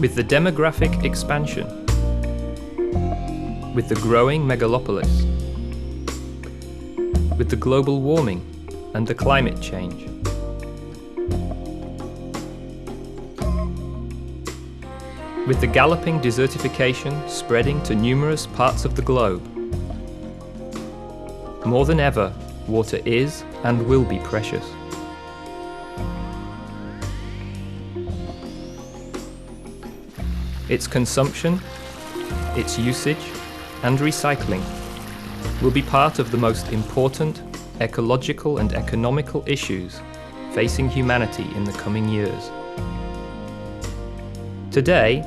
With the demographic expansion, with the growing megalopolis, with the global warming and the climate change, with the galloping desertification spreading to numerous parts of the globe, more than ever, water is and will be precious. Its consumption, its usage and recycling will be part of the most important ecological and economical issues facing humanity in the coming years. Today,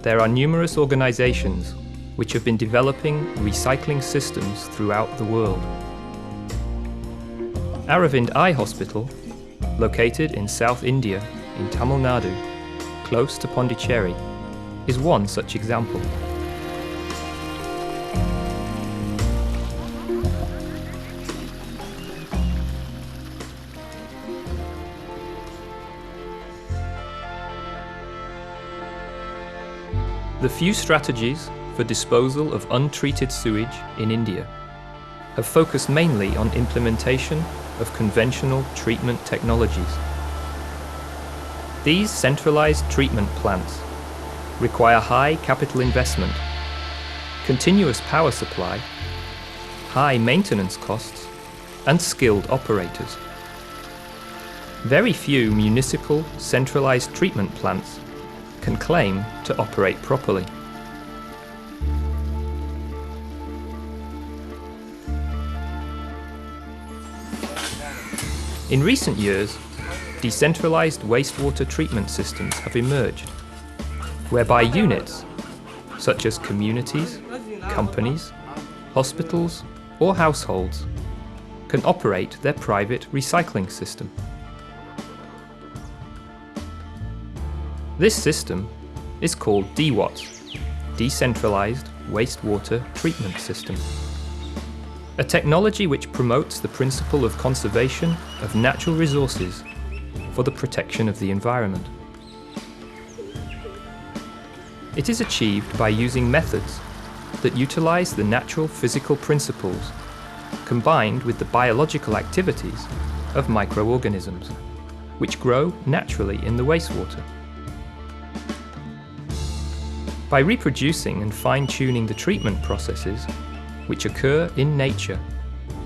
there are numerous organizations which have been developing recycling systems throughout the world. Aravind Eye Hospital, located in South India in Tamil Nadu, close to Pondicherry, is one such example. The few strategies for disposal of untreated sewage in India have focused mainly on implementation of conventional treatment technologies. These centralized treatment plants require high capital investment, continuous power supply, high maintenance costs, and skilled operators. Very few municipal centralized treatment plants can claim to operate properly. In recent years, decentralized wastewater treatment systems have emerged, whereby units, such as communities, companies, hospitals, or households, can operate their private recycling system. This system is called DEWATS, Decentralized Wastewater Treatment System, a technology which promotes the principle of conservation of natural resources for the protection of the environment. It is achieved by using methods that utilize the natural physical principles combined with the biological activities of microorganisms, which grow naturally in the wastewater. By reproducing and fine-tuning the treatment processes which occur in nature,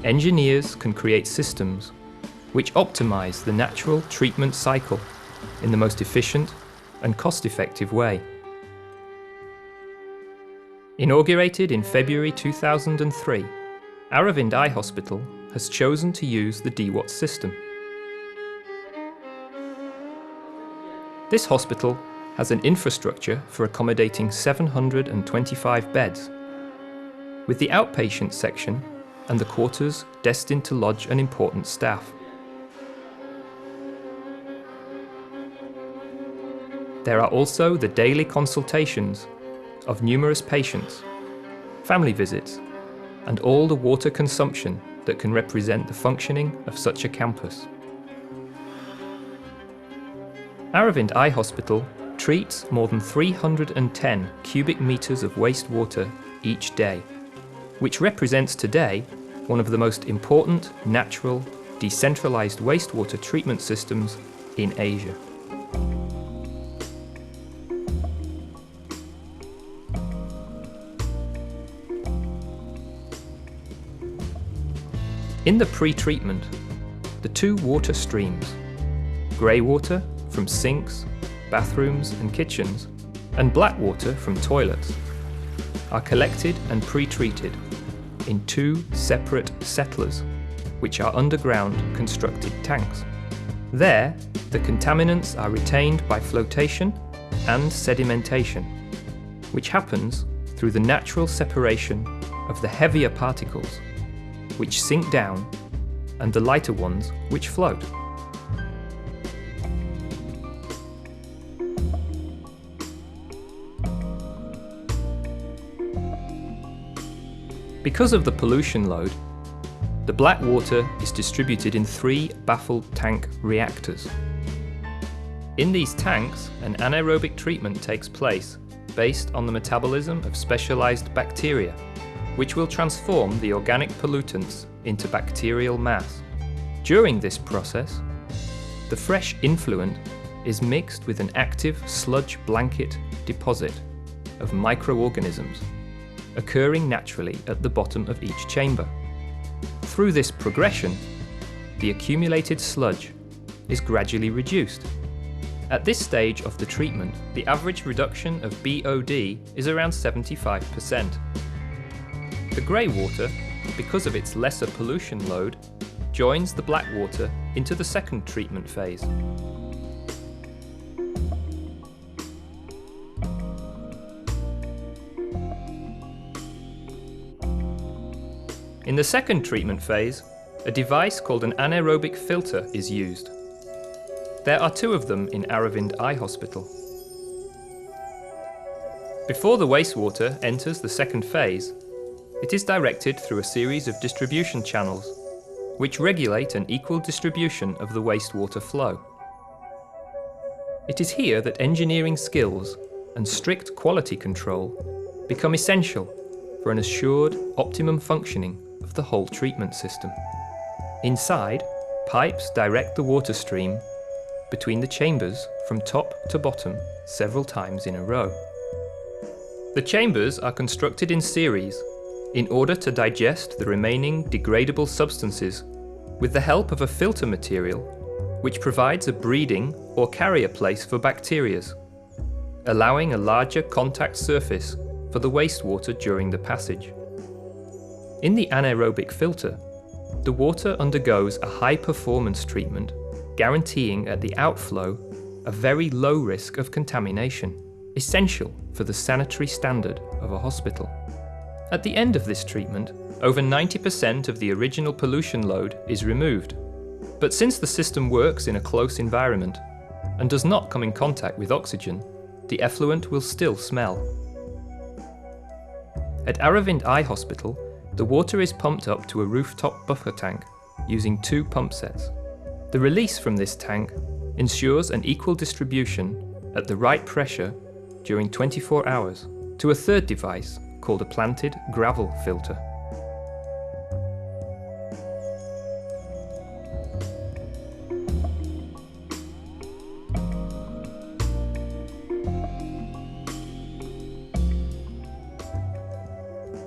engineers can create systems which optimize the natural treatment cycle in the most efficient and cost-effective way. Inaugurated in February 2003, Aravind Eye Hospital has chosen to use the DEWATS system. This hospital has an infrastructure for accommodating 725 beds, with the outpatient section and the quarters destined to lodge an important staff. There are also the daily consultations of numerous patients, family visits, and all the water consumption that can represent the functioning of such a campus. Aravind Eye Hospital treats more than 310 cubic meters of wastewater each day, which represents today one of the most important natural, decentralized wastewater treatment systems in Asia. In the pre-treatment, the two water streams, grey water from sinks, bathrooms and kitchens, and black water from toilets, are collected and pre-treated in two separate settlers, which are underground constructed tanks. There, the contaminants are retained by flotation and sedimentation, which happens through the natural separation of the heavier particles, which sink down, and the lighter ones which float. Because of the pollution load, the black water is distributed in 3 baffled tank reactors. In these tanks, an anaerobic treatment takes place based on the metabolism of specialized bacteria, which will transform the organic pollutants into bacterial mass. During this process, the fresh influent is mixed with an active sludge blanket deposit of microorganisms occurring naturally at the bottom of each chamber. Through this progression, the accumulated sludge is gradually reduced. At this stage of the treatment, the average reduction of BOD is around 75%. The grey water, because of its lesser pollution load, joins the black water into the second treatment phase. In the second treatment phase, a device called an anaerobic filter is used. There are 2 of them in Aravind Eye Hospital. Before the wastewater enters the second phase, it is directed through a series of distribution channels, which regulate an equal distribution of the wastewater flow. It is here that engineering skills and strict quality control become essential for an assured optimum functioning of the whole treatment system. Inside, pipes direct the water stream between the chambers from top to bottom several times in a row. The chambers are constructed in series in order to digest the remaining degradable substances with the help of a filter material which provides a breeding or carrier place for bacteria, allowing a larger contact surface for the wastewater during the passage. In the anaerobic filter, the water undergoes a high-performance treatment, guaranteeing at the outflow a very low risk of contamination, essential for the sanitary standard of a hospital. At the end of this treatment, over 90% of the original pollution load is removed. But since the system works in a close environment and does not come in contact with oxygen, the effluent will still smell. At Aravind Eye Hospital, the water is pumped up to a rooftop buffer tank using 2 pump sets. The release from this tank ensures an equal distribution at the right pressure during 24 hours to a third device called a planted gravel filter.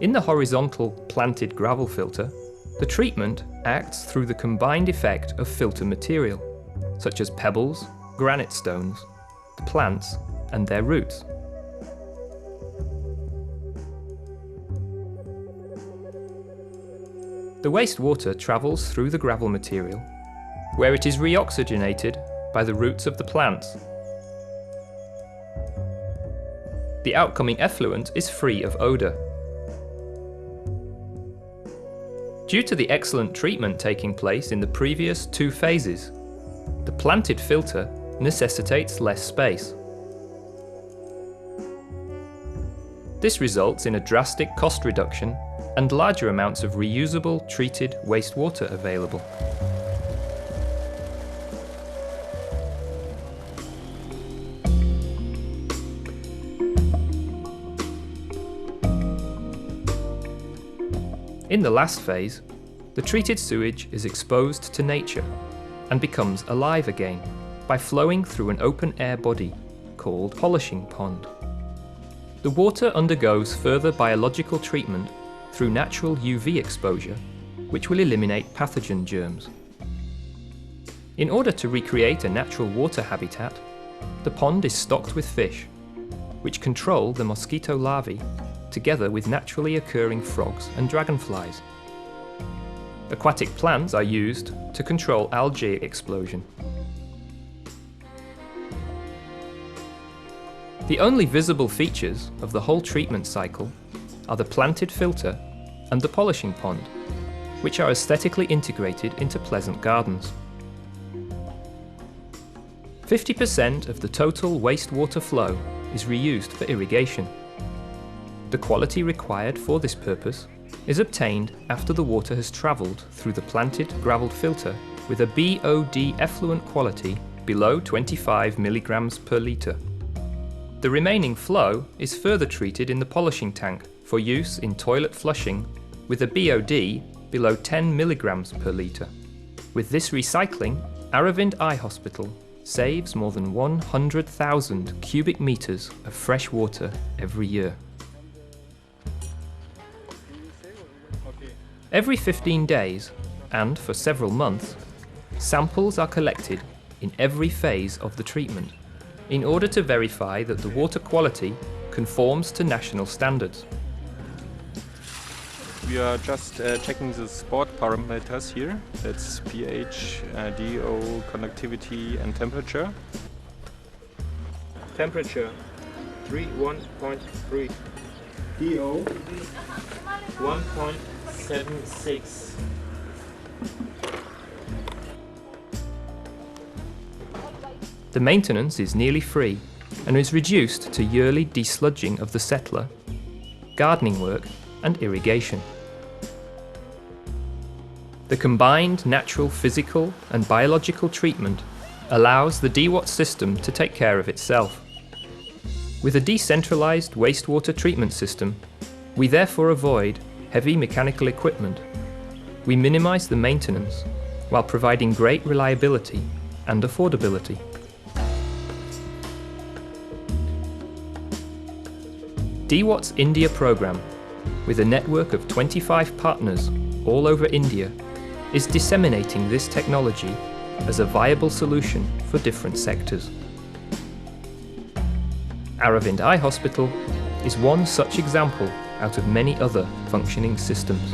In the horizontal planted gravel filter, the treatment acts through the combined effect of filter material, such as pebbles, granite stones, the plants, and their roots. The wastewater travels through the gravel material, where it is reoxygenated by the roots of the plants. The outcoming effluent is free of odour. Due to the excellent treatment taking place in the previous 2 phases, the planted filter necessitates less space. This results in a drastic cost reduction and larger amounts of reusable treated wastewater available. In the last phase, the treated sewage is exposed to nature and becomes alive again by flowing through an open-air body called polishing pond. The water undergoes further biological treatment through natural UV exposure, which will eliminate pathogen germs. In order to recreate a natural water habitat, the pond is stocked with fish, which control the mosquito larvae together with naturally occurring frogs and dragonflies. Aquatic plants are used to control algae explosion. The only visible features of the whole treatment cycle are the planted filter and the polishing pond, which are aesthetically integrated into pleasant gardens. 50% of the total wastewater flow is reused for irrigation. The quality required for this purpose is obtained after the water has travelled through the planted gravelled filter with a BOD effluent quality below 25 milligrams per litre. The remaining flow is further treated in the polishing tank for use in toilet flushing with a BOD below 10 milligrams per litre. With this recycling, Aravind Eye Hospital saves more than 100,000 cubic metres of fresh water every year. Every 15 days, and for several months, samples are collected in every phase of the treatment in order to verify that the water quality conforms to national standards. We are just checking the sport parameters here. That's pH, DO, conductivity and temperature. Temperature 1.3. DO 1.76. The maintenance is nearly free and is reduced to yearly desludging of the settler, gardening work and irrigation. The combined natural, physical and biological treatment allows the DEWATS system to take care of itself. With a decentralised wastewater treatment system, we therefore avoid heavy mechanical equipment. We minimise the maintenance while providing great reliability and affordability. DEWATS India programme, with a network of 25 partners all over India, is disseminating this technology as a viable solution for different sectors. Aravind Eye Hospital is one such example out of many other functioning systems.